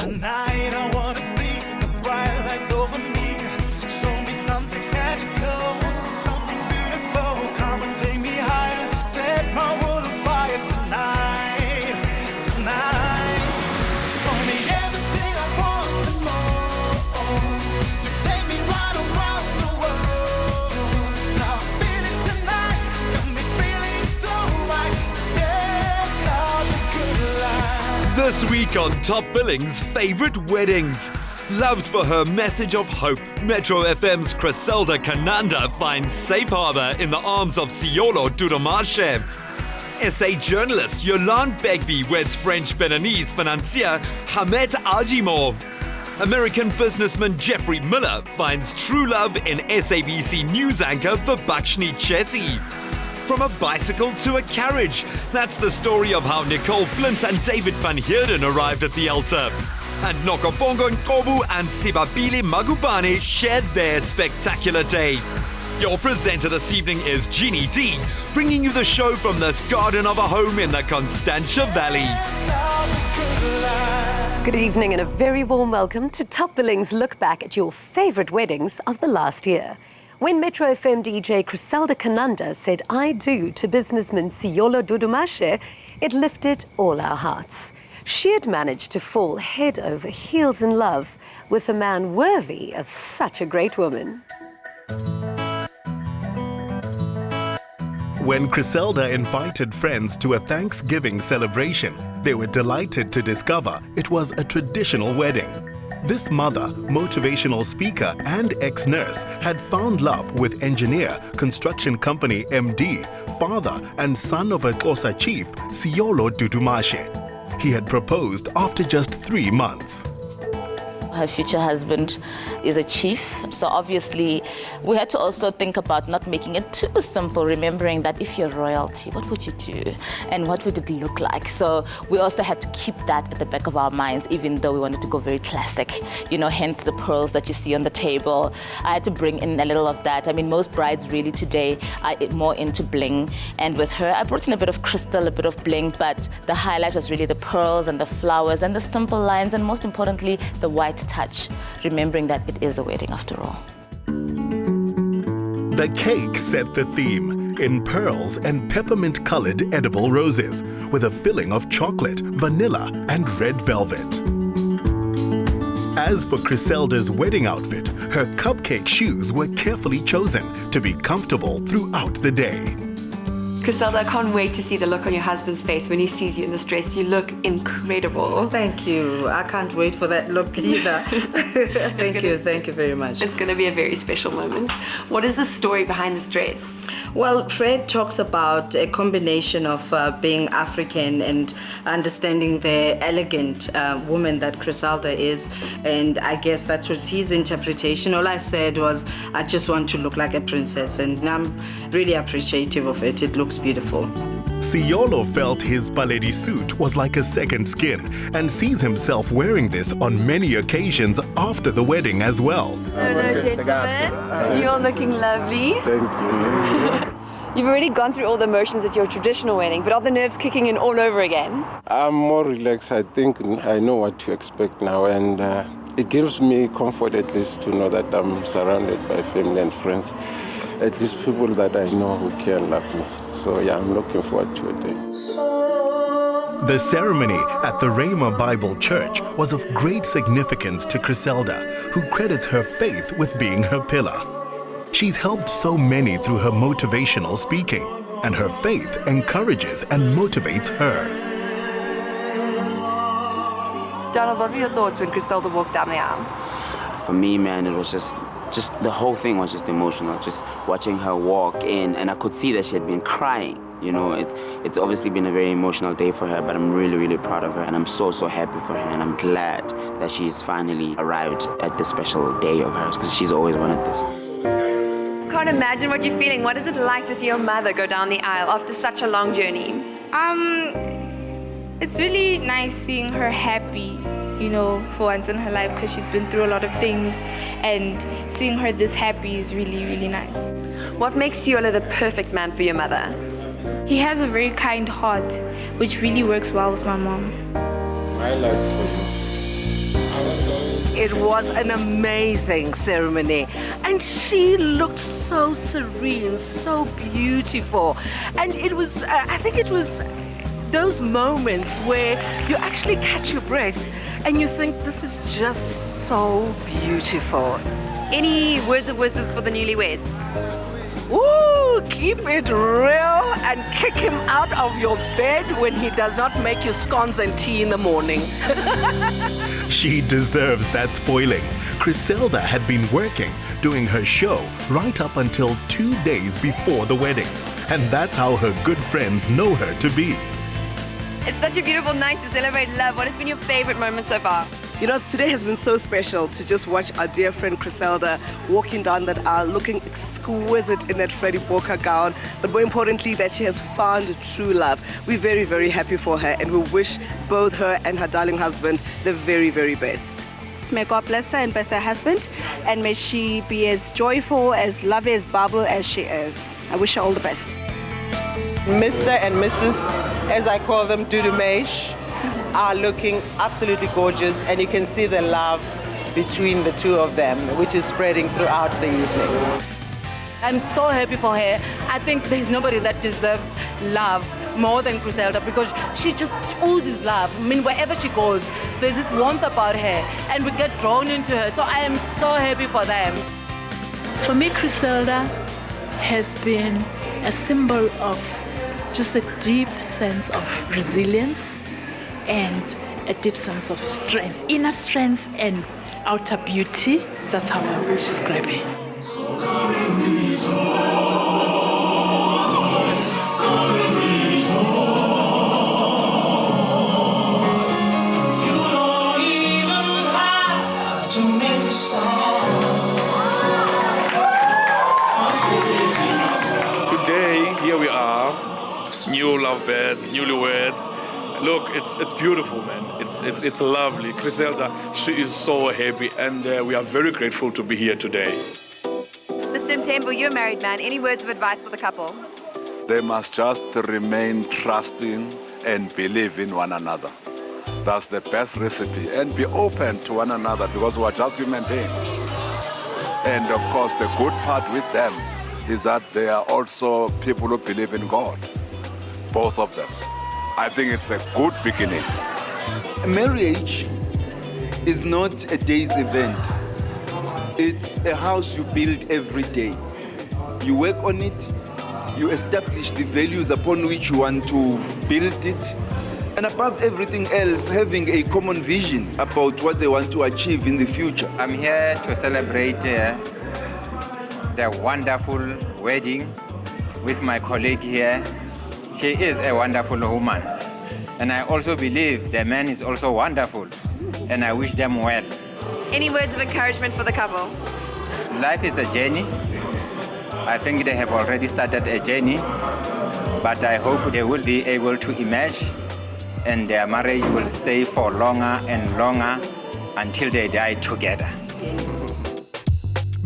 Tonight I wanna see the bright lights over me. Show me something magical, something beautiful. Come and take me higher, set my world on fire tonight, tonight. Show me everything I want and more. You take me right around the world. Now I'm feeling tonight, got me feeling so right. Yeah, love the good life. This week on Top Billing's Favorite Weddings. Loved for her message of hope, Metro FM's Griselda Kananda finds safe harbor in the arms of Siolo Dudumashe. SA journalist Yolande Begbie weds French-Beninese financier Hamet Ajimo. American businessman Jeffrey Miller finds true love in SABC news anchor Vibhashni Chetty. From a bicycle to a carriage, that's the story of how Nicole Flint and David Van Heerden arrived at the altar. And Nokobongo Nkobu and Sibabile Magubane shared their spectacular day. Your presenter this evening is Jeannie D, bringing you the show from this garden of a home in the Constantia Valley. Good evening and a very warm welcome to Top Billing's look back at your favourite weddings of the last year. When Metro FM DJ Griselda Kananda said I do to businessman Siolo Dudumashe, it lifted all our hearts. She had managed to fall head over heels in love with a man worthy of such a great woman. When Griselda invited friends to a Thanksgiving celebration, they were delighted to discover it was a traditional wedding. This mother, motivational speaker and ex-nurse had found love with engineer, construction company MD, father and son of a Xhosa chief, Siolo Dudumashe. He had proposed after just 3 months. Her future husband is a chief, so obviously we had to also think about not making it too simple, remembering that if you're royalty, what would you do and what would it look like? So we also had to keep that at the back of our minds, even though we wanted to go very classic, hence the pearls that you see on the table. I had to bring in a little of that. I mean, most brides really today are more into bling, and with her I brought in a bit of crystal, a bit of bling, but the highlight was really the pearls and the flowers and the simple lines, and most importantly the white touch, remembering that it is a wedding after all. The cake set the theme in pearls and peppermint-colored edible roses with a filling of chocolate, vanilla and red velvet. As for Griselda's wedding outfit, her cupcake shoes were carefully chosen to be comfortable throughout the day. Griselda, I can't wait to see the look on your husband's face when he sees you in this dress. You look incredible. Thank you. I can't wait for that look either. Thank you very much. It's going to be a very special moment. What is the story behind this dress? Well, Fred talks about a combination of being African and understanding the elegant woman that Griselda is, and I guess that was his interpretation. All I said was, I just want to look like a princess, and I'm really appreciative of it. It looks beautiful. Siolo felt his Paledi suit was like a second skin and sees himself wearing this on many occasions after the wedding as well. Hello, gentlemen. You're looking lovely. Thank you. You've already gone through all the emotions at your traditional wedding, but are the nerves kicking in all over again? I'm more relaxed. I think I know what to expect now, and it gives me comfort at least to know that I'm surrounded by family and friends. At least people that I know who care and love me. So yeah, I'm looking forward to it. The ceremony at the Rhema Bible Church was of great significance to Griselda, who credits her faith with being her pillar. She's helped so many through her motivational speaking, and her faith encourages and motivates her. Donald, what were your thoughts when Griselda walked down the aisle? For me, man, it was just the whole thing was just emotional, just watching her walk in, and I could see that she had been crying. It's obviously been a very emotional day for her, but I'm really, really proud of her, and I'm so happy for her, and I'm glad that she's finally arrived at this special day of hers, because she's always wanted this. Can't imagine what you're feeling. What is it like to see your mother go down the aisle after such a long journey? It's really nice seeing her happy, for once in her life, because she's been through a lot of things, and seeing her this happy is really, really nice. What makes Siolo the perfect man for your mother? He has a very kind heart, which really works well with my mom. My life for you. it was an amazing ceremony. And she looked so serene, so beautiful. And it was, I think it was those moments where you actually catch your breath and you think, this is just so beautiful. Any words of wisdom for the newlyweds? Woo! Keep it real and kick him out of your bed when he does not make you scones and tea in the morning. She deserves that spoiling. Griselda had been working, doing her show right up until 2 days before the wedding. And that's how her good friends know her to be. It's such a beautiful night to celebrate love. What has been your favorite moment so far? You know, today has been so special to just watch our dear friend Griselda walking down that aisle, looking exquisite in that Freddie Walker gown, but more importantly that she has found a true love. We're very, very happy for her, and we wish both her and her darling husband the very, very best. May God bless her and bless her husband, and may she be as joyful, as lovely as Babu as she is. I wish her all the best. Mr. and Mrs., as I call them, Dudumesh, are looking absolutely gorgeous, and you can see the love between the two of them, which is spreading throughout the evening. I'm so happy for her. I think there's nobody that deserves love more than Griselda, because she just oozes love. I mean, wherever she goes, there's this warmth about her, and we get drawn into her. So I am so happy for them. For me, Griselda has been a symbol of just a deep sense of resilience and a deep sense of strength, inner strength and outer beauty. That's how I would describe it. Today, here we are, new lovebirds, newlyweds. Look, it's beautiful, man. It's lovely. Griselda, she is so happy, and we are very grateful to be here today. Mr. Mtembu, you're a married man. Any words of advice for the couple? They must just remain trusting and believe in one another. That's the best recipe. And be open to one another, because we are just human beings. And of course, the good part with them is that they are also people who believe in God. Both of them. I think it's a good beginning. Marriage is not a day's event. It's a house you build every day. You work on it, you establish the values upon which you want to build it, and above everything else, having a common vision about what they want to achieve in the future. I'm here to celebrate the wonderful wedding with my colleague here. She is a wonderful woman. And I also believe the man is also wonderful. And I wish them well. Any words of encouragement for the couple? Life is a journey. I think they have already started a journey. But I hope they will be able to emerge and their marriage will stay for longer and longer until they die together.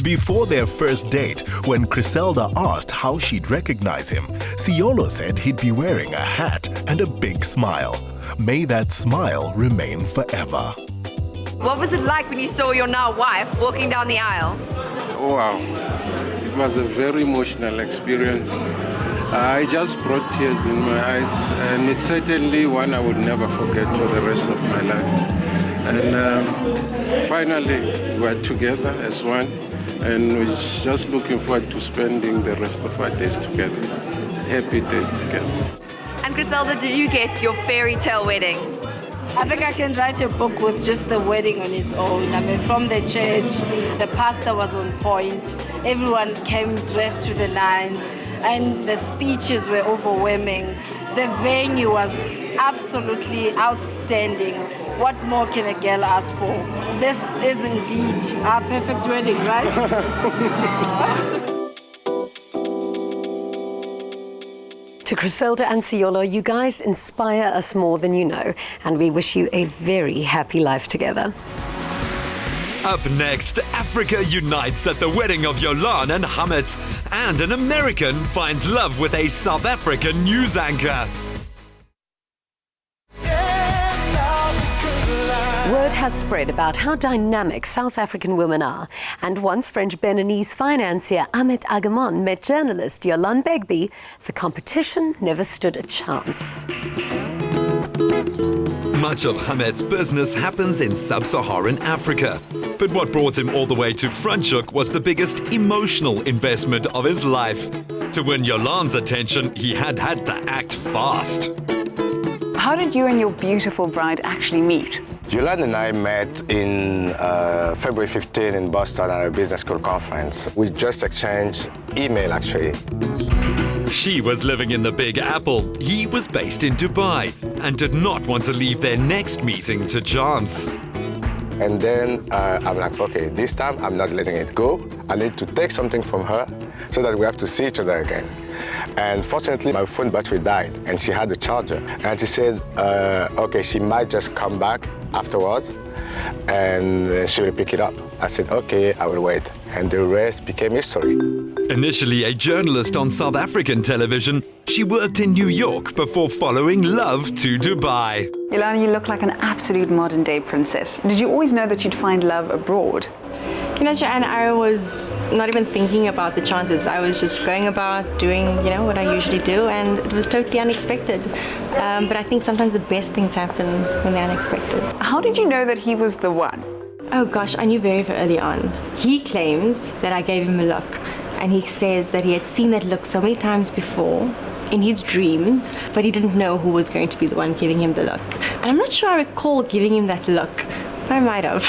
Before their first date, when Griselda asked how she'd recognize him, Siolo said he'd be wearing a hat and a big smile. May that smile remain forever. What was it like when you saw your now wife walking down the aisle? Wow, it was a very emotional experience. I just brought tears in my eyes, and it's certainly one I would never forget for the rest of my life. And finally, we're together as one. And we're just looking forward to spending the rest of our days together. Happy days together. And Griselda, did you get your fairy tale wedding? I think I can write a book with just the wedding on its own. I mean, from the church, the pastor was on point. Everyone came dressed to the nines, and the speeches were overwhelming. The venue was absolutely outstanding. What more can a girl ask for? This is indeed our perfect wedding, right? To Griselda and Siolo, you guys inspire us more than you know, and we wish you a very happy life together. Up next, Africa unites at the wedding of Yolan and Hamid, and an American finds love with a South African news anchor. Word has spread about how dynamic South African women are, and once French-Beninese financier Ahmed Agamon met journalist Yolande Begbie, the competition never stood a chance. Much of Ahmed's business happens in sub-Saharan Africa. But what brought him all the way to Franschhoek was the biggest emotional investment of his life. To win Yolande's attention, he had to act fast. How did you and your beautiful bride actually meet? Yolande and I met in February 15 in Boston at a business school conference. We just exchanged email, actually. She was living in the Big Apple. He was based in Dubai and did not want to leave their next meeting to chance. And then I'm like, okay, this time I'm not letting it go. I need to take something from her so that we have to see each other again. And fortunately, my phone battery died and she had a charger. And she said, okay, she might just come back afterwards and she will pick it up. I said, okay, I will wait. And the rest became history. Initially a journalist on South African television, she worked in New York before following love to Dubai. Yolande, you look like an absolute modern-day princess. Did you always know that you'd find love abroad? You know, Joanne, I was not even thinking about the chances. I was just going about doing, what I usually do, and it was totally unexpected. But I think sometimes the best things happen when they're unexpected. How did you know that he was the one? Oh gosh, I knew very, very early on. He claims that I gave him a look, and he says that he had seen that look so many times before in his dreams, but he didn't know who was going to be the one giving him the look. And I'm not sure I recall giving him that look, but I might have.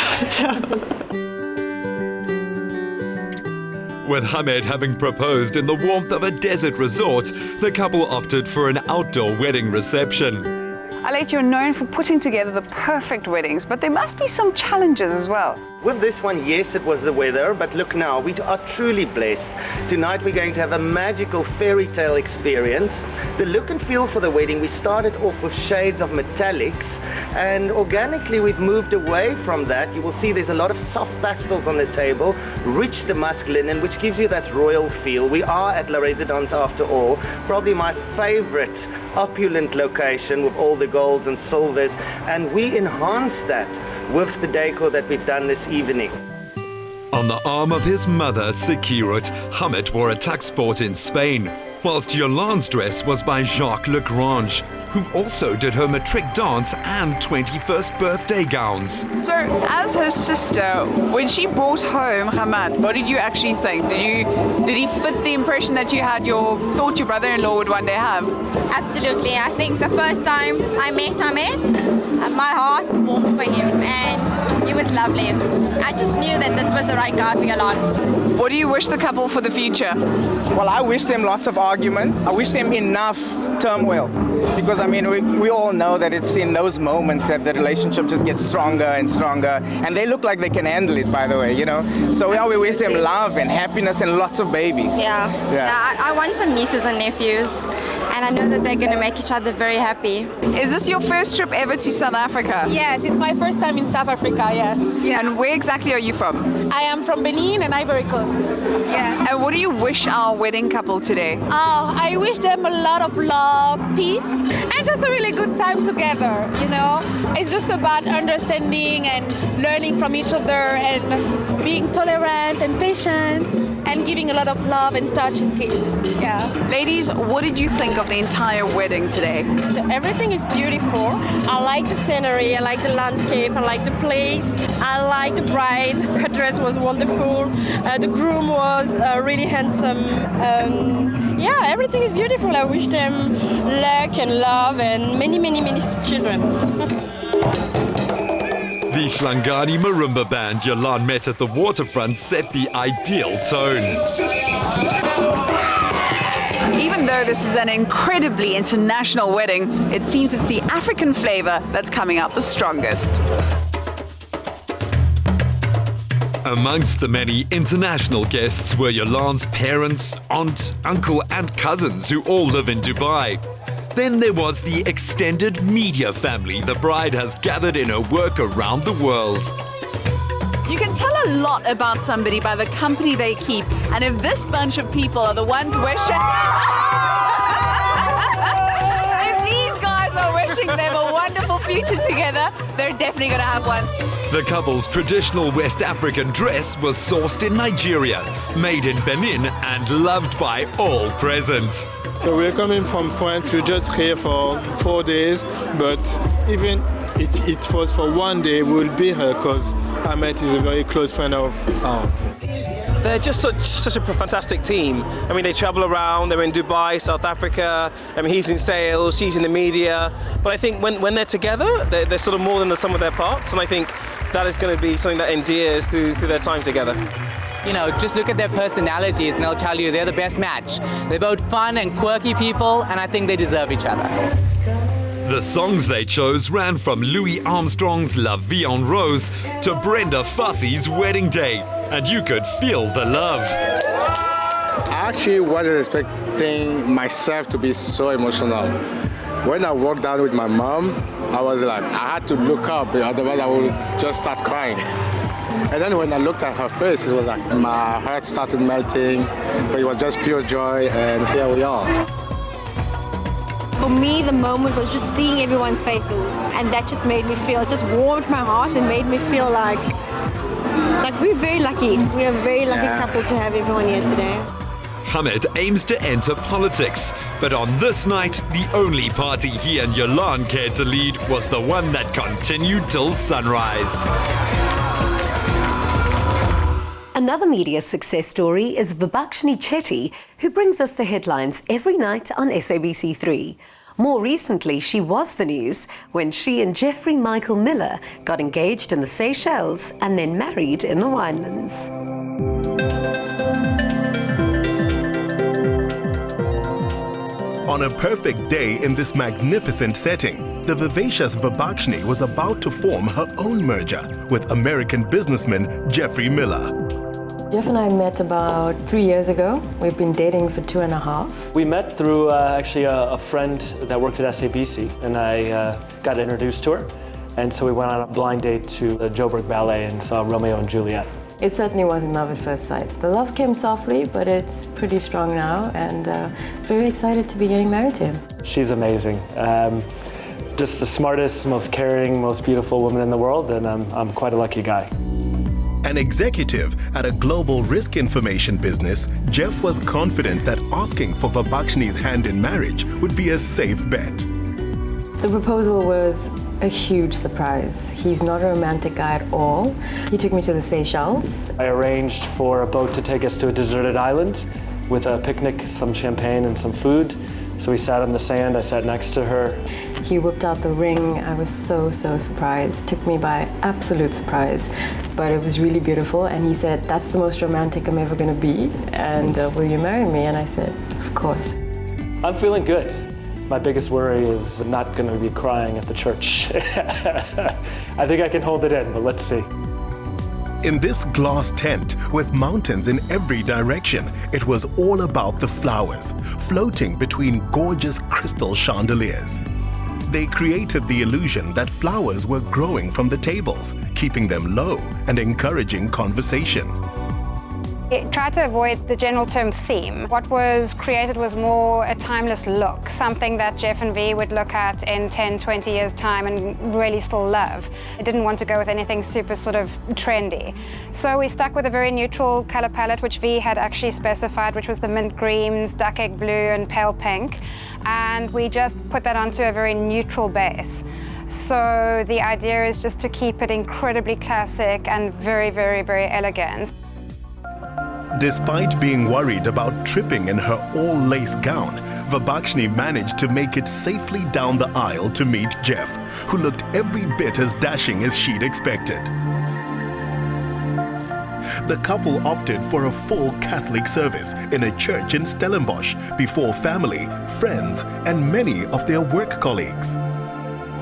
With Ahmed having proposed in the warmth of a desert resort, the couple opted for an outdoor wedding reception. Alette, you're known for putting together the perfect weddings, but there must be some challenges as well. With this one, yes, it was the weather, but look now, we are truly blessed. Tonight we're going to have a magical fairy tale experience. The look and feel for the wedding, we started off with shades of metallics, and organically we've moved away from that. You will see there's a lot of soft pastels on the table, rich damask linen, which gives you that royal feel. We are at La Residence after all, probably my favorite opulent location with all the golds and silvers, and we enhance that with the decor that we've done this evening. On the arm of his mother, Sekirut, Ahmed wore a tuck sport in Spain, whilst Yolande's dress was by Jacques Lagrange, who also did her matric dance and 21st birthday gowns. So, as her sister, when she brought home Ahmed, what did you actually think? Did he fit the impression that you had thought your brother-in-law would one day have? Absolutely. I think the first time I met Ahmed, my heart warmed for him, and he was lovely. I just knew that this was the right guy for Yolande. What do you wish the couple for the future? Well, I wish them lots of arguments. I wish them enough turmoil. Because, we all know that it's in those moments that the relationship just gets stronger and stronger. And they look like they can handle it, by the way, So we wish them love and happiness and lots of babies. Yeah. I want some nieces and nephews. And I know that they're going to make each other very happy. Is this your first trip ever to South Africa? Yes, it's my first time in South Africa, yes. Yeah. And where exactly are you from? I am from Benin and Ivory Coast. Yeah. And what do you wish our wedding couple today? Oh, I wish them a lot of love, peace, and just a really good time together, It's just about understanding and learning from each other and being tolerant and patient and giving a lot of love and touch and kiss. Yeah. Ladies, what did you think of the entire wedding today? So everything is beautiful. I like the scenery, I like the landscape, I like the place, I like the bride. Her dress was wonderful. The groom was really handsome. Everything is beautiful. I wish them luck and love and many, many, many children. The Hlangani Marimba band Yolande met at the waterfront set the ideal tone. Even though this is an incredibly international wedding, it seems it's the African flavor that's coming out the strongest. Amongst the many international guests were Yolande's parents, aunt, uncle and cousins who all live in Dubai. Then there was the extended media family the bride has gathered in her work around the world. You can tell a lot about somebody by the company they keep, and if this bunch of people are the ones wishing... if these guys are wishing them a wonderful future together, they're definitely going to have one. The couple's traditional West African dress was sourced in Nigeria, made in Benin, and loved by all present. So we're coming from France. We're just here for 4 days, but even if it was for 1 day, we'll be here because Ahmed is a very close friend of ours. They're just such a fantastic team. I mean, they travel around, they're in Dubai, South Africa. I mean, he's in sales, she's in the media. But I think when they're together, they're sort of more than the sum of their parts. And I think that is going to be something that endears through their time together. You know, just look at their personalities and they'll tell you they're the best match. They're both fun and quirky people, and I think they deserve each other. The songs they chose ran from Louis Armstrong's La Vie en Rose to Brenda Fassie's Wedding Day, and you could feel the love. I actually wasn't expecting myself to be so emotional. When I walked down with my mom, I was like, I had to look up, otherwise I would just start crying. And then when I looked at her face, it was like my heart started melting, but it was just pure joy, and here we are. For me, the moment was just seeing everyone's faces, and that just made me feel, it just warmed my heart and made me feel like we're very lucky. We're a very lucky couple to have everyone here today. Hamid aims to enter politics, but on this night, the only party he and Yolan cared to lead was the one that continued till sunrise. Another media success story is Vibhakshini Chetty, who brings us the headlines every night on SABC3. More recently, she was the news when she and Jeffrey Michael Miller got engaged in the Seychelles and then married in the Winelands. On a perfect day in this magnificent setting, the vivacious Vibhakshini was about to form her own merger with American businessman Jeffrey Miller. Jeff and I met about 3 years ago. We've been dating for 2.5. We met through actually a friend that worked at SABC, and I got introduced to her. And so we went on a blind date to the Joburg Ballet and saw Romeo and Juliet. It certainly wasn't love at first sight. The love came softly, but it's pretty strong now, and very excited to be getting married to him. She's amazing. Just the smartest, most caring, most beautiful woman in the world, and I'm quite a lucky guy. An executive at a global risk information business, Jeff was confident that asking for Vibhakshini's hand in marriage would be a safe bet. The proposal was a huge surprise. He's not a romantic guy at all. He took me to the Seychelles. I arranged for a boat to take us to a deserted island with a picnic, some champagne and some food. So we sat on the sand, I sat next to her. He whipped out the ring. I was so surprised. Took me by absolute surprise. But it was really beautiful, and he said, that's the most romantic I'm ever gonna be, and will you marry me? And I said, of course. I'm feeling good. My biggest worry is I'm not gonna be crying at the church. I think I can hold it in, but let's see. In this glass tent with mountains in every direction, it was all about the flowers, floating between gorgeous crystal chandeliers. They created the illusion that flowers were growing from the tables, keeping them low and encouraging conversation. It tried to avoid the general term theme. What was created was more a timeless look, something that Jeff and V would look at in 10, 20 years' time and really still love. I didn't want to go with anything super sort of trendy. So we stuck with a very neutral color palette, which V had actually specified, which was the mint greens, duck egg blue, and pale pink. And we just put that onto a very neutral base. So the idea is just to keep it incredibly classic and very, very, very elegant. Despite being worried about tripping in her all-lace gown, Vibhakshini managed to make it safely down the aisle to meet Jeff, who looked every bit as dashing as she'd expected. The couple opted for a full Catholic service in a church in Stellenbosch before family, friends, and many of their work colleagues.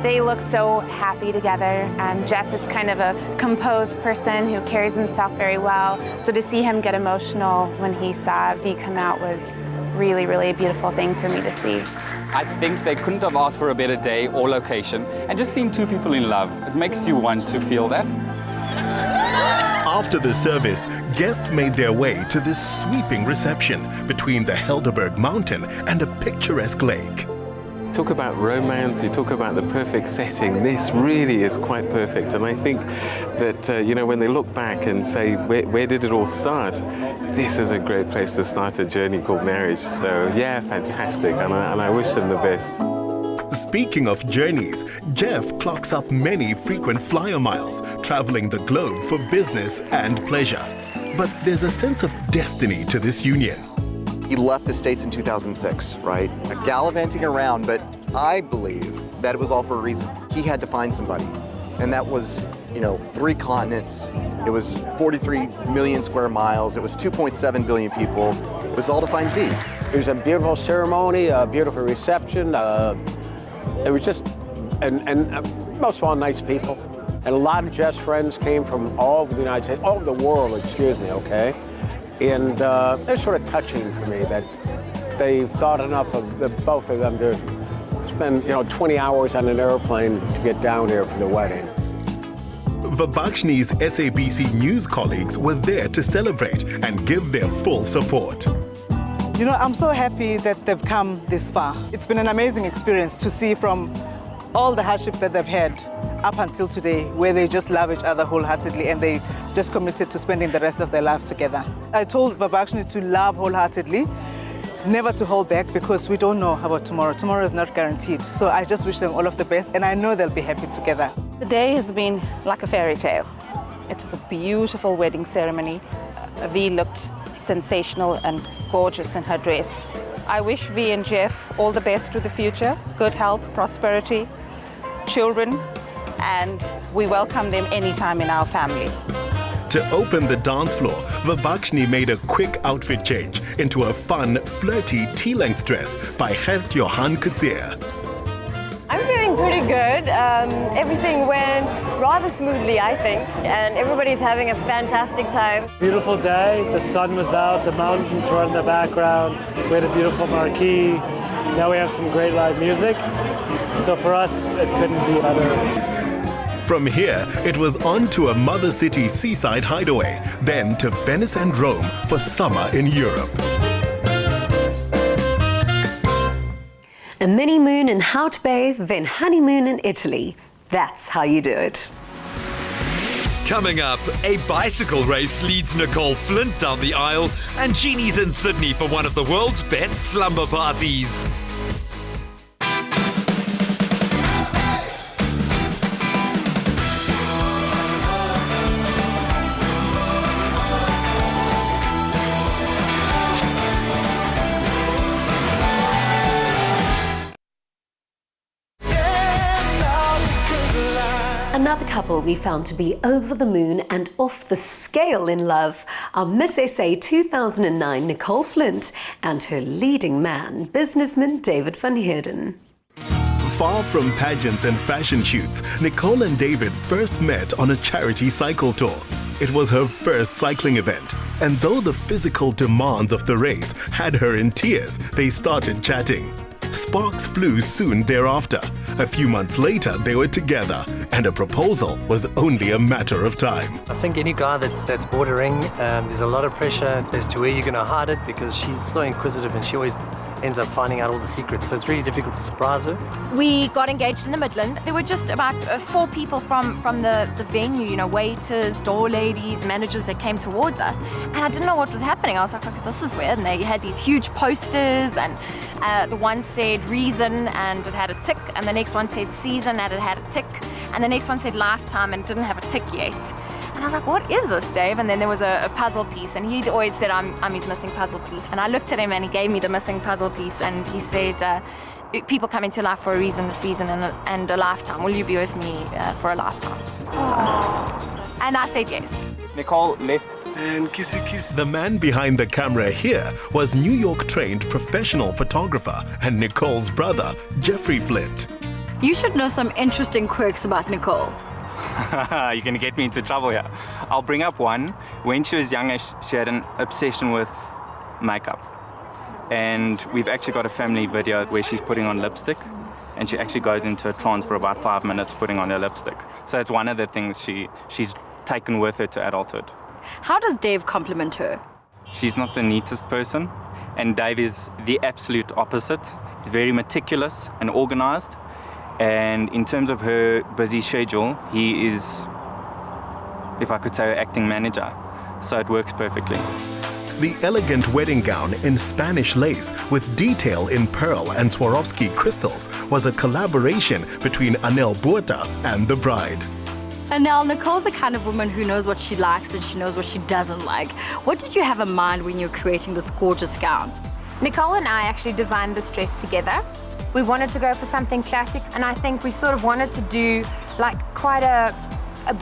They look so happy together. Jeff is kind of a composed person who carries himself very well. So to see him get emotional when he saw V come out was really, really a beautiful thing for me to see. I think they couldn't have asked for a better day or location. And just seeing two people in love, it makes you want to feel that. After the service, guests made their way to this sweeping reception between the Helderberg Mountain and a picturesque lake. It's talk about romance, you talk about the perfect setting. This really is quite perfect. And I think that, you know, when they look back and say, where did it all start? This is a great place to start a journey called marriage. So yeah, fantastic. And I wish them the best. Speaking of journeys, Jeff clocks up many frequent flyer miles, traveling the globe for business and pleasure. But there's a sense of destiny to this union. He left the States in 2006, right? Gallivanting around, but I believe that it was all for a reason. He had to find somebody, and that was, you know, 3 continents. It was 43 million square miles. It was 2.7 billion people. It was all to find V. It was a beautiful ceremony, a beautiful reception. It was just, and most of all, nice people. And a lot of Jeff's friends came from all over the United States, all over the world, excuse me, okay? And they're sort of touching for me that they thought enough of the both of them to spend, you know, 20 hours on an airplane to get down here for the wedding. Vibhashini's SABC News colleagues were there to celebrate and give their full support. You know, I'm so happy that they've come this far. It's been an amazing experience to see from all the hardship that they've had up until today, where they just love each other wholeheartedly and they just committed to spending the rest of their lives together. I told Vibhashini to love wholeheartedly, never to hold back, because we don't know about tomorrow. Tomorrow is not guaranteed. So I just wish them all of the best, and I know they'll be happy together. The day has been like a fairy tale. It was a beautiful wedding ceremony. V looked sensational and gorgeous in her dress. I wish V and Jeff all the best with the future, good health, prosperity, children, and we welcome them anytime in our family. To open the dance floor, Vibhashini made a quick outfit change into a fun, flirty tea-length dress by Gert Johan Kutzier. I'm feeling pretty good. Everything went rather smoothly, I think, and everybody's having a fantastic time. Beautiful day, the sun was out, the mountains were in the background, we had a beautiful marquee, now we have some great live music, so for us it couldn't be better. From here, it was on to a Mother City seaside hideaway, then to Venice and Rome for summer in Europe. A mini-moon in Hout Bay, then honeymoon in Italy. That's how you do it. Coming up, a bicycle race leads Nicole Flint down the aisle, and Jeannie's in Sydney for one of the world's best slumber parties. Another couple we found to be over the moon and off the scale in love are Miss SA 2009 Nicole Flint and her leading man, businessman David van Heerden. Far from pageants and fashion shoots, Nicole and David first met on a charity cycle tour. It was her first cycling event, and though the physical demands of the race had her in tears, they started chatting. Sparks flew soon thereafter. A few months later, they were together, and a proposal was only a matter of time. I think any guy that's bought a ring, there's a lot of pressure as to where you're going to hide it, because she's so inquisitive and she always ends up finding out all the secrets, so it's really difficult to surprise her. We got engaged in the Midlands. There were just about 4 people from the venue, you know, waiters, door ladies, managers that came towards us, and I didn't know what was happening. I was like, okay, this is weird, and they had these huge posters, and the one said reason and it had a tick, and the next one said season and it had a tick, and the next one said lifetime and didn't have a tick yet. And I was like, what is this, Dave? And then there was a puzzle piece, and he'd always said, I'm his missing puzzle piece. And I looked at him and he gave me the missing puzzle piece, and he said, people come into your life for a reason, a season and a lifetime. Will you be with me for a lifetime? And I said yes. Nicole left. And kissy kiss. The man behind the camera here was New York-trained professional photographer and Nicole's brother, Jeffrey Flint. You should know some interesting quirks about Nicole. You're going to get me into trouble here. I'll bring up one. When she was younger, she had an obsession with makeup. And we've actually got a family video where she's putting on lipstick, and she actually goes into a trance for about 5 minutes putting on her lipstick. So it's one of the things she's taken with her to adulthood. How does Dave compliment her? She's not the neatest person, and Dave is the absolute opposite. He's very meticulous and organized. And in terms of her busy schedule, he is, if I could say, her acting manager. So it works perfectly. The elegant wedding gown in Spanish lace with detail in pearl and Swarovski crystals was a collaboration between Anel Buerta and the bride. And now Nicole's the kind of woman who knows what she likes and she knows what she doesn't like. What did you have in mind when you were creating this gorgeous gown? Nicole and I actually designed this dress together. We wanted to go for something classic, and I think we sort of wanted to do like quite a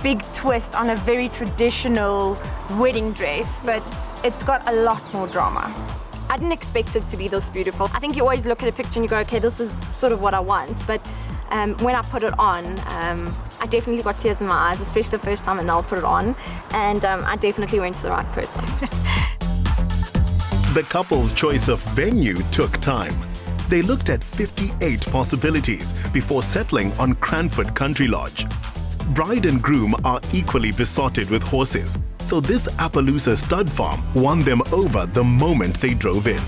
big twist on a very traditional wedding dress, but it's got a lot more drama. I didn't expect it to be this beautiful. I think you always look at a picture and you go, okay, this is sort of what I want. But when I put it on, I definitely got tears in my eyes, especially the first time Anel put it on. And I definitely went to the right person. The couple's choice of venue took time. They looked at 58 possibilities before settling on Cranford Country Lodge. Bride and groom are equally besotted with horses, so this Appaloosa stud farm won them over the moment they drove in.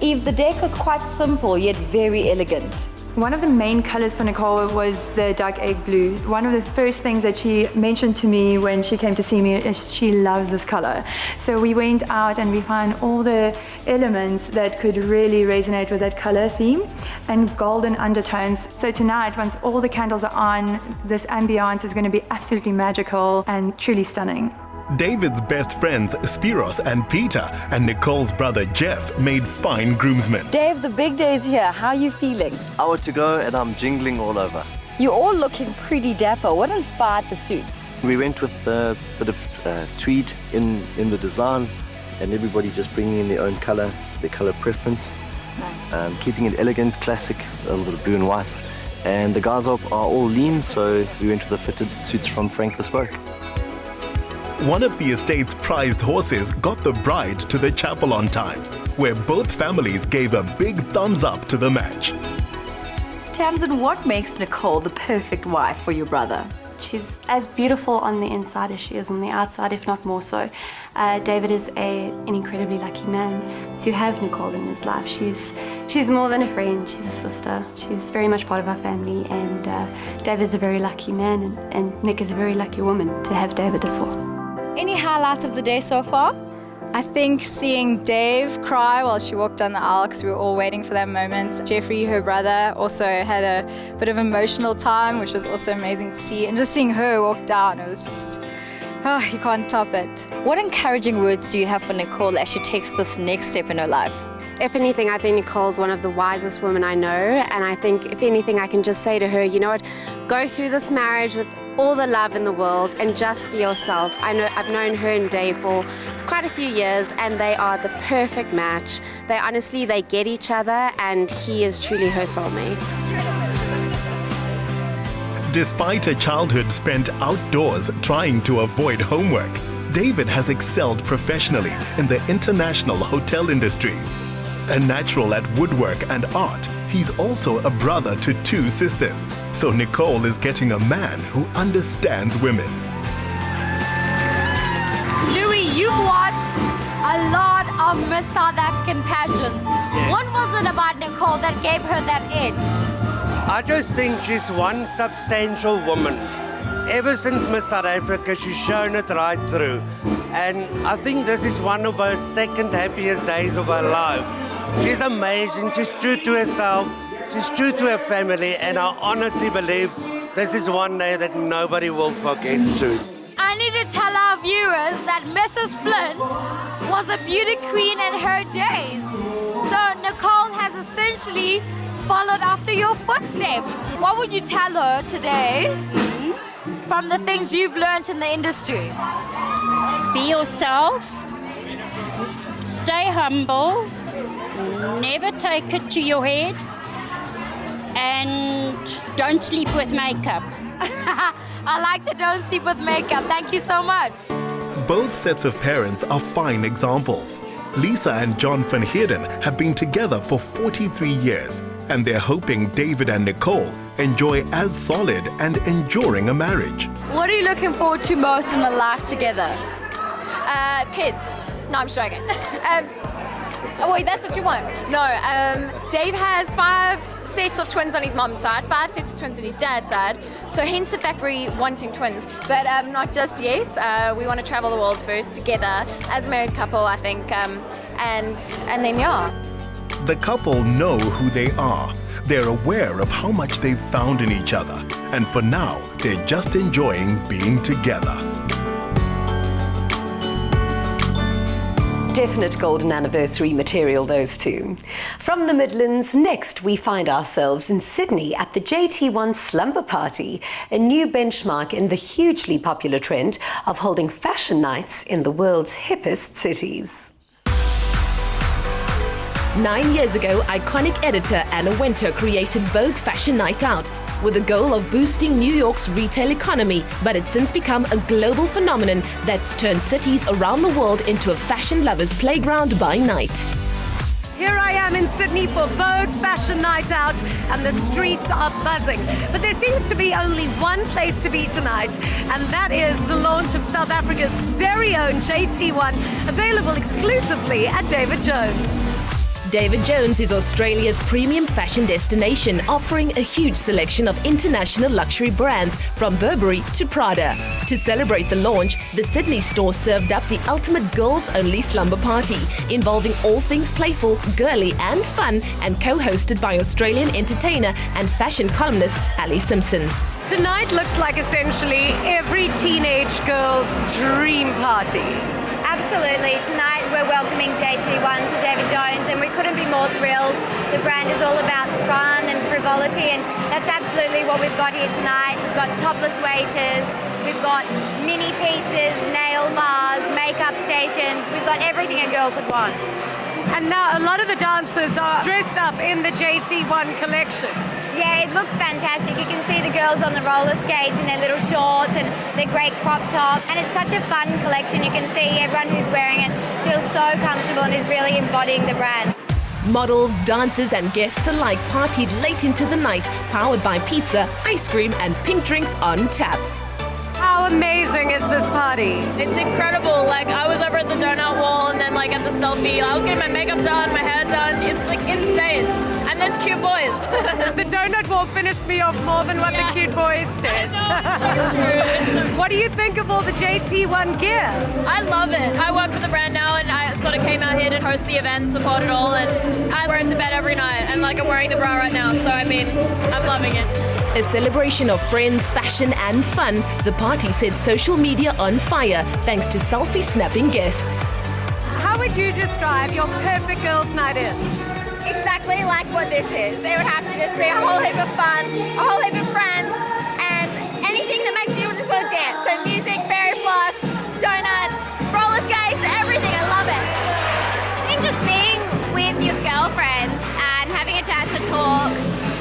Eve, the deck was quite simple yet very elegant. One of the main colors for Nicole was the dark egg blue. One of the first things that she mentioned to me when she came to see me is she loves this color. So we went out and we found all the elements that could really resonate with that color theme and golden undertones. So tonight, once all the candles are on, this ambiance is going to be absolutely magical and truly stunning. David's best friends Spiros and Peter and Nicole's brother Jeff made fine groomsmen. Dave, the big day's here. How are you feeling? Hour to go and I'm jingling all over. You're all looking pretty dapper. What inspired the suits? We went with a bit of tweed in the design and everybody just bringing in their own color, their color preference. Nice. Keeping it elegant, classic, a little bit of blue and white. And the guys are all lean, so we went with the fitted suits from Frank Bespoke. One of the estate's prized horses got the bride to the chapel on time, where both families gave a big thumbs up to the match. Tamsin, what makes Nicole the perfect wife for your brother? She's as beautiful on the inside as she is on the outside, if not more so. David is an incredibly lucky man to have Nicole in his life. She's more than a friend, she's a sister. She's very much part of our family, and David is a very lucky man, and Nick is a very lucky woman to have David as well. Any highlights of the day so far? I think seeing Dave cry while she walked down the aisle, because we were all waiting for that moment. Jeffrey, her brother, also had a bit of emotional time, which was also amazing to see. And just seeing her walk down, it was just, oh, you can't top it. What encouraging words do you have for Nicole as she takes this next step in her life? If anything, I think Nicole's one of the wisest women I know, and I think if anything, I can just say to her, you know what, go through this marriage with all the love in the world and just be yourself. I know I've known her and Dave for quite a few years, and they are the perfect match. They get each other, and he is truly her soulmate. Despite a childhood spent outdoors trying to avoid homework, David has excelled professionally in the international hotel industry. A natural at woodwork and art, he's also a brother to two sisters. So Nicole is getting a man who understands women. Louis, you've watched a lot of Miss South African pageants. Yeah. What was it about Nicole that gave her that edge? I just think she's one substantial woman. Ever since Miss South Africa, she's shown it right through. And I think this is one of her second happiest days of her life. She's amazing, she's true to herself, she's true to her family, and I honestly believe this is one day that nobody will forget soon. I need to tell our viewers that Mrs. Flint was a beauty queen in her days. So Nicole has essentially followed after your footsteps. What would you tell her today from the things you've learned in the industry? Be yourself, stay humble, never take it to your head, and don't sleep with makeup. I like the don't sleep with makeup. Thank you so much. Both sets of parents are fine examples. Lisa and John van Heerden have been together for 43 years, and they're hoping David and Nicole enjoy as solid and enduring a marriage. What are you looking forward to most in a life together? Kids. No, I'm joking. Oh wait, that's what you want? No, Dave has 5 sets of twins on his mom's side, 5 sets of twins on his dad's side, so hence the fact we're wanting twins, but not just yet. We want to travel the world first together as a married couple, I think, and then yeah. The couple know who they are. They're aware of how much they've found in each other, and for now, they're just enjoying being together. Definite golden anniversary material, those two. From the Midlands, next we find ourselves in Sydney at the JT1 Slumber Party, a new benchmark in the hugely popular trend of holding fashion nights in the world's hippest cities. 9 years ago, iconic editor Anna Wintour created Vogue Fashion Night Out with the goal of boosting New York's retail economy, but it's since become a global phenomenon that's turned cities around the world into a fashion lover's playground by night. Here I am in Sydney for Vogue Fashion Night Out, and the streets are buzzing. But there seems to be only one place to be tonight, and that is the launch of South Africa's very own JT1, available exclusively at David Jones. David Jones is Australia's premium fashion destination, offering a huge selection of international luxury brands from Burberry to Prada. To celebrate the launch, the Sydney store served up the ultimate girls-only slumber party, involving all things playful, girly and fun, and co-hosted by Australian entertainer and fashion columnist Ali Simpson. Tonight looks like essentially every teenage girl's dream party. Absolutely. Tonight we're welcoming JT1 to David Jones, and we couldn't be more thrilled. The brand is all about fun and frivolity, and that's absolutely what we've got here tonight. We've got topless waiters, we've got mini pizzas, nail bars, makeup stations. We've got everything a girl could want. And now a lot of the dancers are dressed up in the JT1 collection. Yeah, it looks fantastic. You can see the girls on the roller skates in their little shorts and their great crop top. And it's such a fun collection. You can see everyone who's wearing it feels so comfortable and is really embodying the brand. Models, dancers and guests alike partied late into the night, powered by pizza, ice cream and pink drinks on tap. How amazing is this party? It's incredible. Like, I was over at the donut wall and then like at the selfie. I was getting my makeup done, my hair done. It's like insane. And there's cute boys. The donut wall finished me off more than what the cute boys did. What do you think of all the JT1 gear? I love it. I work for the brand now, and I sort of came out here to host the event, support it all, and I wear it to bed every night. And like, I'm wearing the bra right now, so I mean, I'm loving it. A celebration of friends, fashion and fun, the party set social media on fire thanks to selfie-snapping guests. How would you describe your perfect girls' night in? Exactly like what this is. It would have to just be a whole heap of fun, a whole heap of friends, and anything that makes you just want to dance. So music, fairy floss, donuts, roller skates, everything. I love it. I think just being with your girlfriends and having a chance to talk,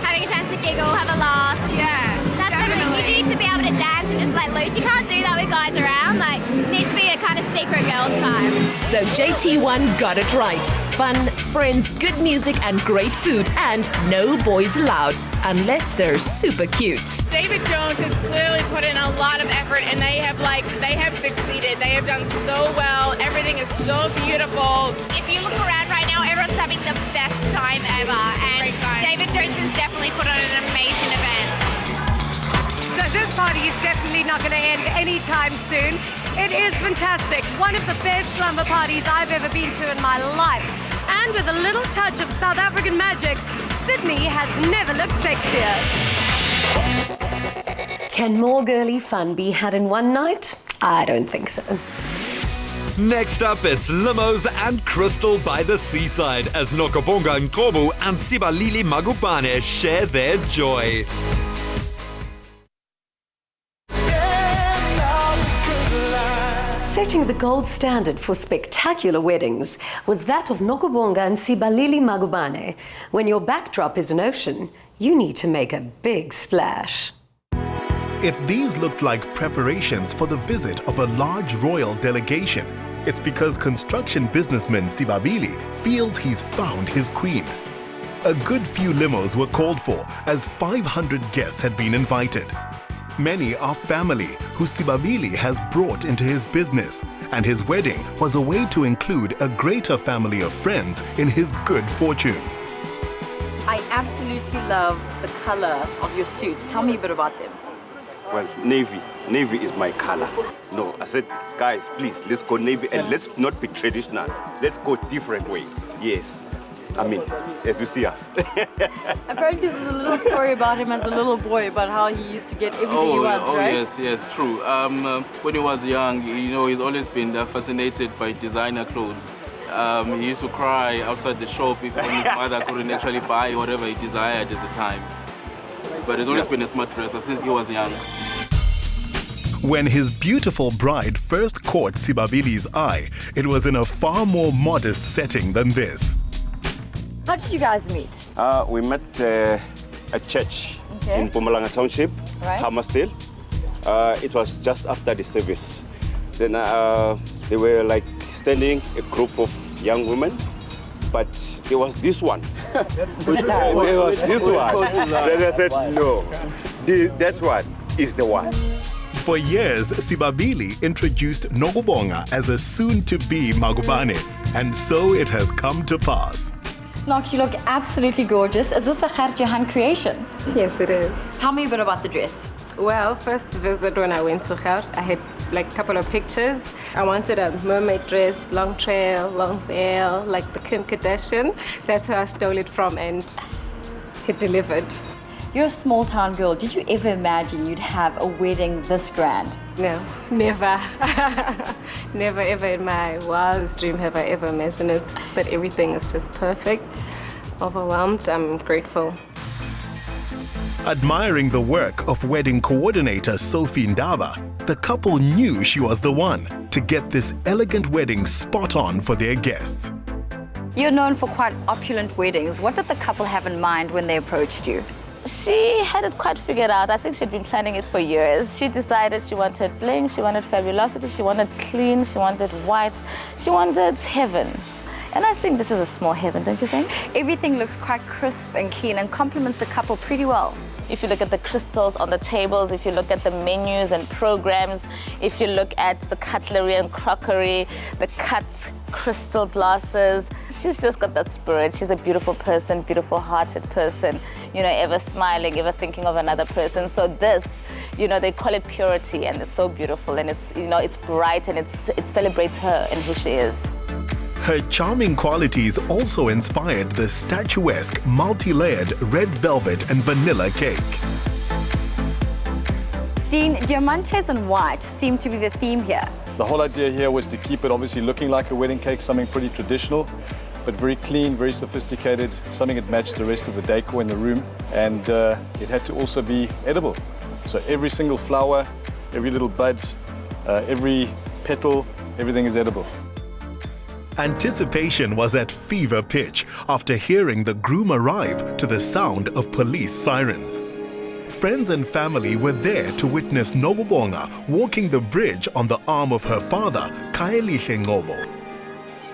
having a chance to giggle, have a laugh. Yeah, that's everything. You need to be able to dance and just let loose. You can't do that with guys around. Like, it needs to be a kind of secret girls' time. So JT1 got it right. Fun, friends, good music and great food, and no boys allowed, unless they're super cute. David Jones has clearly put in a lot of effort, and they have succeeded. They have done so well. Everything is so beautiful. If you look around right now, everyone's having the best time ever, and David Jones has definitely put on an amazing event. So this party is definitely not going to end anytime soon. It is fantastic. One of the best slumber parties I've ever been to in my life. And with a little touch of South African magic, Sydney has never looked sexier. Can more girly fun be had in one night? I don't think so. Next up, it's limos and Crystal by the seaside as Nokobonga Nkobu and Sibalili Magubane share their joy. Setting the gold standard for spectacular weddings was that of Nokobonga and Sibalili Magubane. When your backdrop is an ocean, you need to make a big splash. If these looked like preparations for the visit of a large royal delegation, it's because construction businessman Sibabili feels he's found his queen. A good few limos were called for, as 500 guests had been invited. Many are family who Sibabili has brought into his business, and his wedding was a way to include a greater family of friends in his good fortune. I absolutely love the color of your suits. Tell me a bit about them. Well, navy. Navy is my color. No, I said, guys, please, let's go navy and let's not be traditional. Let's go different way. Yes. I mean, as you see us. Apparently there's a little story about him as a little boy, about how he used to get everything he wants, right? Yes, true. When he was young, you know, he's always been fascinated by designer clothes. He used to cry outside the shop when his mother couldn't actually buy whatever he desired at the time. But he's always been a smart dresser since he was young. When his beautiful bride first caught Sibabili's eye, it was in a far more modest setting than this. How did you guys meet? We met at church in Mpumalanga Township, right. Hammersdale. It was just after the service. Then they were like standing, a group of young women, but there was this one. There was this one. Then I said, no, that one is the one. For years, Sibabili introduced Nokubonga as a soon-to-be Magubane, and so it has come to pass. Nox, you look absolutely gorgeous. Is this a Gert Johan creation? Yes, it is. Tell me a bit about the dress. Well, first visit when I went to Gert, I had like a couple of pictures. I wanted a mermaid dress, long trail, long veil, like the Kim Kardashian. That's where I stole it from, and it delivered. You're a small town girl. Did you ever imagine you'd have a wedding this grand? No, never. Never ever in my wildest dream have I ever imagined it. But everything is just perfect. Overwhelmed, I'm grateful. Admiring the work of wedding coordinator Sophie Ndaba, the couple knew she was the one to get this elegant wedding spot on for their guests. You're known for quite opulent weddings. What did the couple have in mind when they approached you? She had it quite figured out. I think she'd been planning it for years. She decided she wanted bling, she wanted fabulosity, she wanted clean, she wanted white, she wanted heaven. And I think this is a small heaven, don't you think? Everything looks quite crisp and clean and complements the couple pretty well. If you look at the crystals on the tables, if you look at the menus and programs, if you look at the cutlery and crockery, the cut crystal glasses, she's just got that spirit. She's a beautiful person, beautiful-hearted person, you know, ever smiling, ever thinking of another person. So this, you know, they call it purity, and it's so beautiful, and it's, you know, it's bright, and it celebrates her and who she is. Her charming qualities also inspired the statuesque, multi-layered red velvet and vanilla cake. Dean, diamantes and white seem to be the theme here. The whole idea here was to keep it obviously looking like a wedding cake, something pretty traditional, but very clean, very sophisticated, something that matched the rest of the decor in the room, and it had to also be edible. So every single flower, every little bud, every petal, everything is edible. Anticipation was at fever pitch after hearing the groom arrive to the sound of police sirens. Friends and family were there to witness Nokubonga walking the bridge on the arm of her father, Kaelihle Ngobo.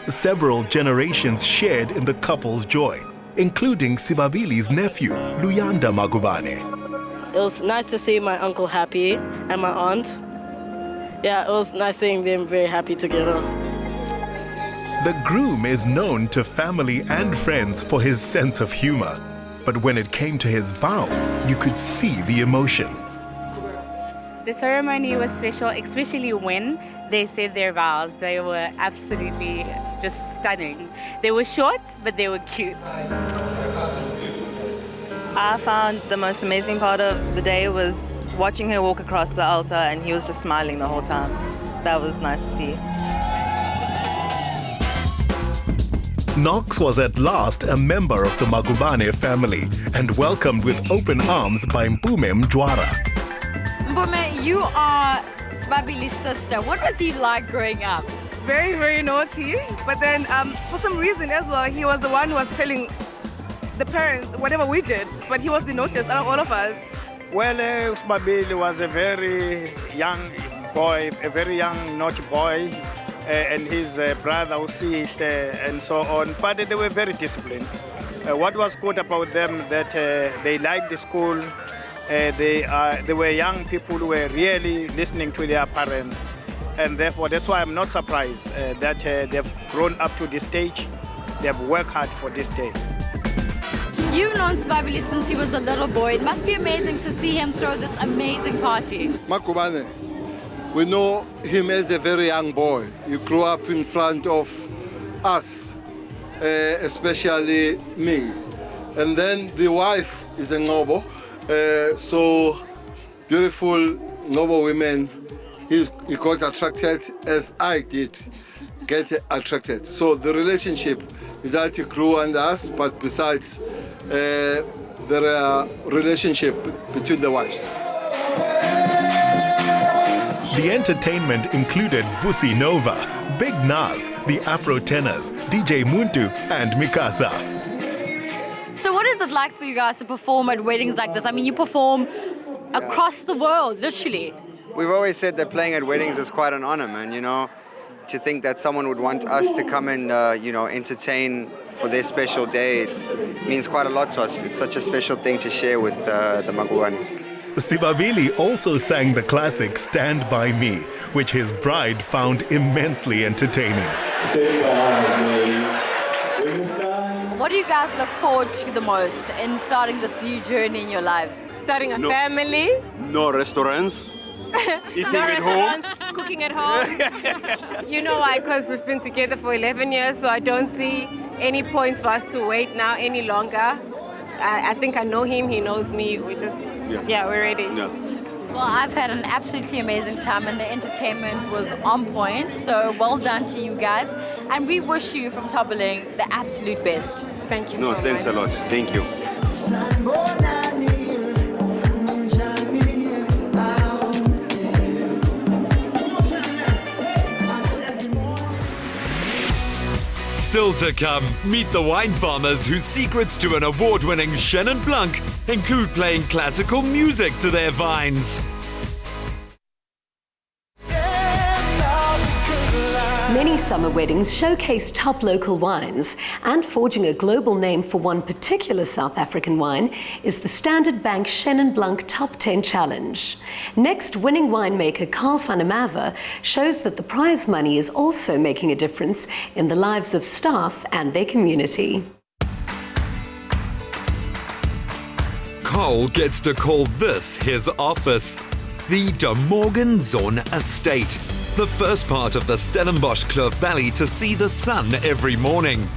Several generations shared in the couple's joy, including Sibabili's nephew, Luyanda Magubane. It was nice to see my uncle happy and my aunt. Yeah, it was nice seeing them very happy together. The groom is known to family and friends for his sense of humor. But when it came to his vows, you could see the emotion. The ceremony was special, especially when they said their vows. They were absolutely just stunning. They were short, but they were cute. I found the most amazing part of the day was watching her walk across the altar, and he was just smiling the whole time. That was nice to see. Knox was at last a member of the Magubane family and welcomed with open arms by Mpume Mjwara. Mpume, you are Sibabili's sister. What was he like growing up? Very, very naughty. But then for some reason as well, he was the one who was telling the parents whatever we did, but he was the naughtiest out of all of us. Well, Sibabili was a very young boy, a very young naughty boy. And his brother Usihle and so on, but they were very disciplined. What was good about them that they liked the school, They were young people who were really listening to their parents, and therefore that's why I'm not surprised that they've grown up to this stage. They've worked hard for this day. You've known Sibabile since he was a little boy. It must be amazing to see him throw this amazing party. Makubane, we know him as a very young boy. He grew up in front of us, especially me. And then the wife is a Ngobo, so beautiful Ngobo women. He got attracted as I did get attracted. So the relationship is that he grew under us, but besides, there are relationship between the wives. The entertainment included Vusi Nova, Big Nas, the Afro Tenors, DJ Muntu, and Mikasa. So what is it like for you guys to perform at weddings like this? I mean, you perform across the world, literally. We've always said that playing at weddings is quite an honor, man, you know. To think that someone would want us to come and, entertain for their special day, it means quite a lot to us. It's such a special thing to share with the Magubane. Sibabile also sang the classic Stand By Me, which his bride found immensely entertaining. What do you guys look forward to the most in starting this new journey in your lives? Starting a family. No restaurants. Eating at home. Cooking at home. You know why? Because we've been together for 11 years, so I don't see any points for us to wait now any longer. I think I know him, he knows me. We're ready. Yeah. Well, I've had an absolutely amazing time and the entertainment was on point. So well done to you guys. And we wish you from Thobeleng the absolute best. Thank you so much. No, thanks a lot. Thank you. Still to come, meet the wine farmers whose secrets to an award-winning Chenin Blanc include playing classical music to their vines. Many summer weddings showcase top local wines, and forging a global name for one particular South African wine is the Standard Bank Chenin Blanc Top 10 Challenge. Next, winning winemaker Carl van der Merwe shows that the prize money is also making a difference in the lives of staff and their community. Carl gets to call this his office, the De Morgan Zone Estate, the first part of the Stellenbosch Kloof Valley to see the sun every morning.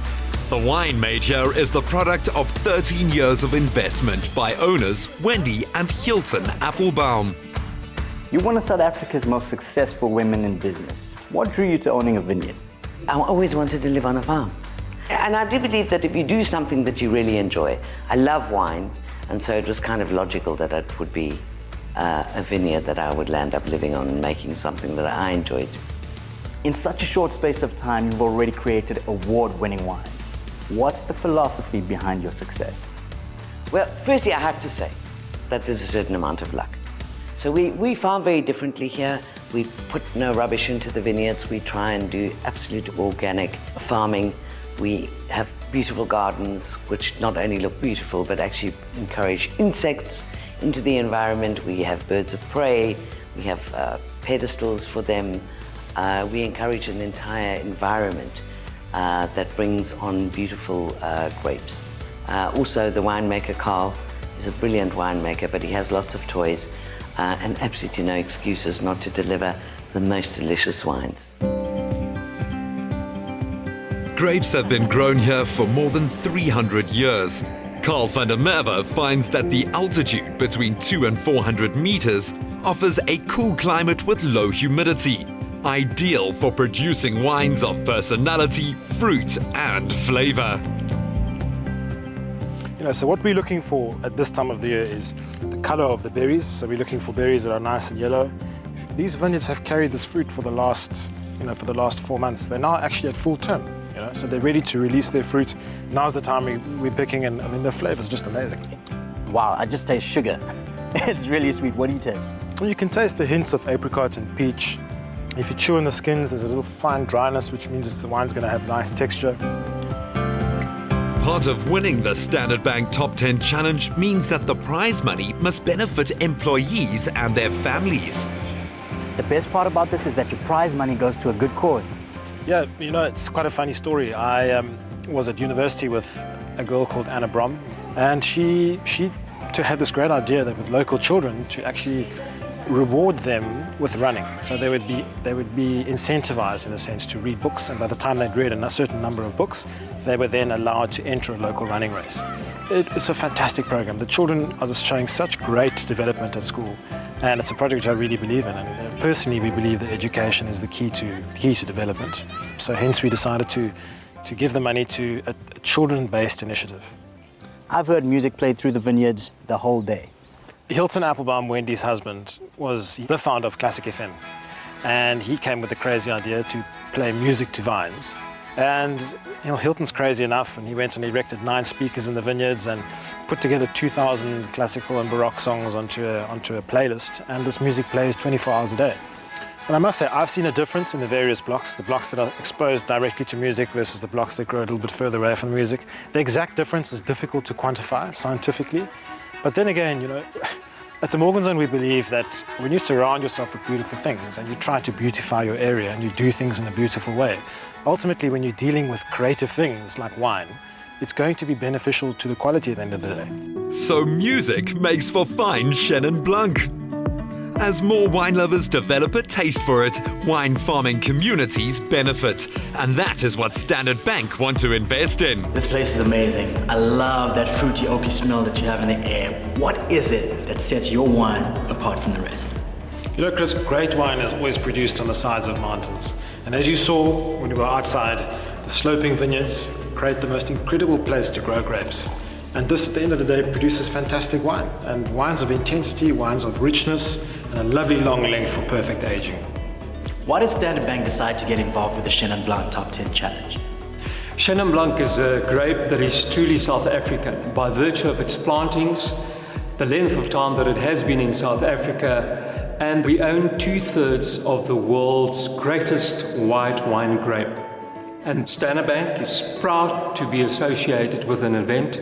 The wine made here is the product of 13 years of investment by owners Wendy and Hilton Applebaum. You're one of South Africa's most successful women in business. What drew you to owning a vineyard? I always wanted to live on a farm. And I do believe that if you do something that you really enjoy, I love wine, and so it was kind of logical that it would be a vineyard that I would land up living on and making something that I enjoyed. In such a short space of time, you've already created award-winning wines. What's the philosophy behind your success? Well, firstly, I have to say that there's a certain amount of luck. So we farm very differently here. We put no rubbish into the vineyards. We try and do absolute organic farming. We have beautiful gardens, which not only look beautiful, but actually encourage insects into the environment. We have birds of prey, we have pedestals for them. We encourage an entire environment that brings on beautiful grapes. Also, the winemaker Carl is a brilliant winemaker, but he has lots of toys and absolutely no excuses not to deliver the most delicious wines. Grapes have been grown here for more than 300 years. Carl van der Merwe finds that the altitude between 200 and 400 meters offers a cool climate with low humidity, ideal for producing wines of personality, fruit, and flavor. So what we're looking for at this time of the year is the color of the berries. So we're looking for berries that are nice and yellow. These vineyards have carried this fruit for the last, for the last 4 months. They're now actually at full term. So they're ready to release their fruit. Now's the time we're picking, and I mean, the flavor is just amazing. Wow, I just taste sugar. It's really sweet. What do you taste? Well, you can taste the hints of apricot and peach. If you chew on the skins, there's a little fine dryness, which means the wine's going to have nice texture. Part of winning the Standard Bank Top 10 Challenge means that the prize money must benefit employees and their families. The best part about this is that your prize money goes to a good cause. Yeah, you know, it's quite a funny story. I was at university with a girl called Anna Brom, and she had this great idea that with local children to actually reward them with running. So they would be incentivized in a sense to read books, and by the time they'd read a certain number of books, they were then allowed to enter a local running race. It's a fantastic program. The children are just showing such great development at school, and it's a project which I really believe in. And personally, we believe that education is the key to development. So hence we decided to give the money to a children-based initiative. I've heard music played through the vineyards the whole day. Hilton Applebaum, Wendy's husband, was the founder of Classic FM, and he came with the crazy idea to play music to vines. And you know, Hilton's crazy enough, and he went and erected 9 speakers in the vineyards and put together 2,000 classical and Baroque songs onto a playlist, and this music plays 24 hours a day. And I must say, I've seen a difference in the various blocks, the blocks that are exposed directly to music versus the blocks that grow a little bit further away from the music. The exact difference is difficult to quantify scientifically. But then again, you know, at the Morgan Zone we believe that when you surround yourself with beautiful things and you try to beautify your area and you do things in a beautiful way, ultimately when you're dealing with creative things like wine, it's going to be beneficial to the quality at the end of the day. So music makes for fine Chenin Blanc. As more wine lovers develop a taste for it, wine farming communities benefit. And that is what Standard Bank want to invest in. This place is amazing. I love that fruity, oaky smell that you have in the air. What is it that sets your wine apart from the rest? You know, Chris, great wine is always produced on the sides of mountains. And as you saw when you were outside, the sloping vineyards create the most incredible place to grow grapes. And this, at the end of the day, produces fantastic wine. And wines of intensity, wines of richness, and a lovely long length for perfect aging. Why did Standard Bank decide to get involved with the Chenin Blanc Top 10 Challenge? Chenin Blanc is a grape that is truly South African by virtue of its plantings, the length of time that it has been in South Africa, and we own 2/3 of the world's greatest white wine grape. And Standard Bank is proud to be associated with an event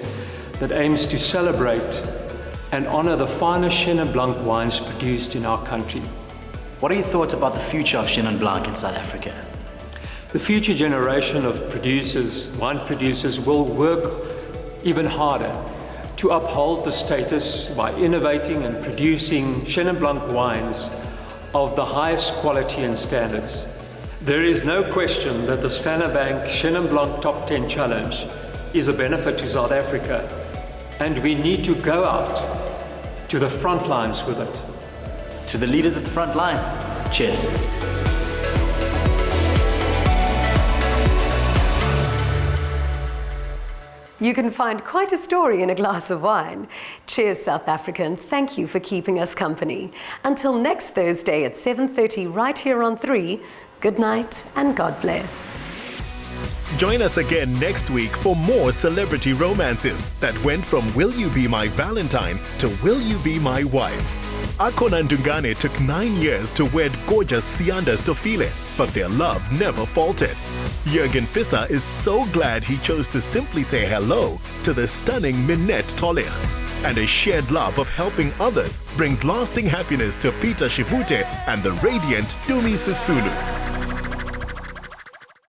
that aims to celebrate and honor the finest Chenin Blanc wines produced in our country. What are your thoughts about the future of Chenin Blanc in South Africa? The future generation of producers, wine producers, will work even harder to uphold the status by innovating and producing Chenin Blanc wines of the highest quality and standards. There is no question that the Standard Bank Chenin Blanc Top 10 Challenge is a benefit to South Africa, and we need to go out to the front lines with it. To the leaders at the front line, cheers. You can find quite a story in a glass of wine. Cheers, South Africa, and thank you for keeping us company. Until next Thursday at 7:30 right here on 3, good night and God bless. Join us again next week for more celebrity romances that went from Will You Be My Valentine to Will You Be My Wife. Akona Ndungane took 9 years to wed gorgeous Sianda Stofile, but their love never faltered. Jürgen Fisser is so glad he chose to simply say hello to the stunning Minette Tolich. And a shared love of helping others brings lasting happiness to Peter Shivute and the radiant Dumi Sisulu.